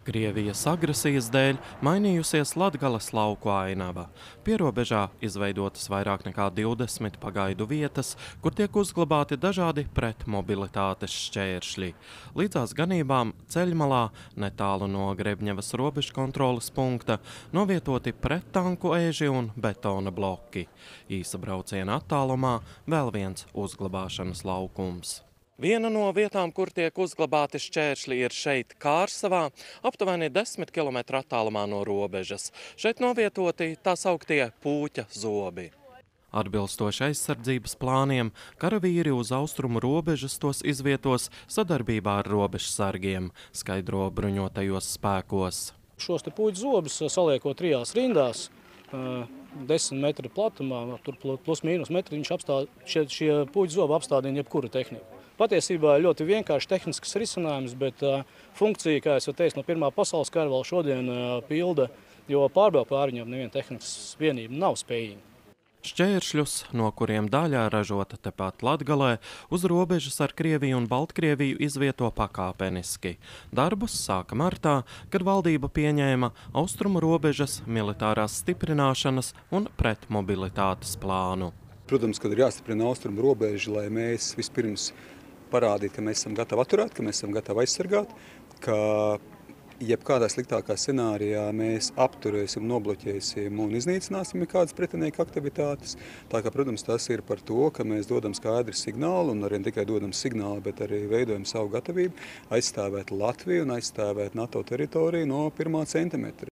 Krievijas agresijas dēļ mainījusies Latgales lauku ainava. Pierobežā izveidotas vairāk nekā 20 pagaidu vietas, kur tiek uzglabāti dažādi pretmobilitātes šķēršļi. Līdzās ganībām ceļmalā, netālu no Grebņevas robežkontroles punkta, novietoti prettanku ēži un betona bloki. Īsa brauciena attālumā vēl viens uzglabāšanas laukums. Viena no vietām, kur tiek uzglabāti šķēršļi, ir šeit Kārsavā, aptuveni 10 km attālumā no robežas. Šeit novietoti tā sauktie pūķa zobi. Atbilstoši aizsardzības plāniem, karavīri uz austrumu robežas tos izvietos sadarbībā ar robežsargiem, skaidro bruņotajos spēkos. Šos te pūķa zobus saliekot trijās rindās, 10 metru platumā, tur plus mīnus metri, šie pūķa zobi apstādina jebkuru tehniku. Patiesībā ir ļoti vienkārši tehnisks risinājums, bet funkcija, kā es jau teicu, no Pirmā pasaules kara vēl šodien pilda, jo pārbraukt pār viņam neviena tehnikas vienība nav spējīga. Šķēršļus, no kuriem daļā ražota tepat Latgalē, uz robežas ar Krieviju un Baltkrieviju izvieto pakāpeniski. Darbus sāka martā, kad valdība pieņēma austrumu robežas militārās stiprināšanas un pretmobilitātes plānu. Protams, kad ir jāstiprina austrumu robeža, lai mēs vispirms parādīt, ka mēs esam gatavi atturēt, ka mēs esam gatavi aizsargāt, ka jebkādā sliktākā scenārijā mēs apturēsim, nobloķēsim un iznīcināsim kādas pretinieku aktivitātes. Tā kā, protams, tas ir par to, ka mēs dodam skaidru signālu un arī ne tikai dodam signālu, bet arī veidojam savu gatavību aizstāvēt Latviju un aizstāvēt NATO teritoriju no pirmā centimetra.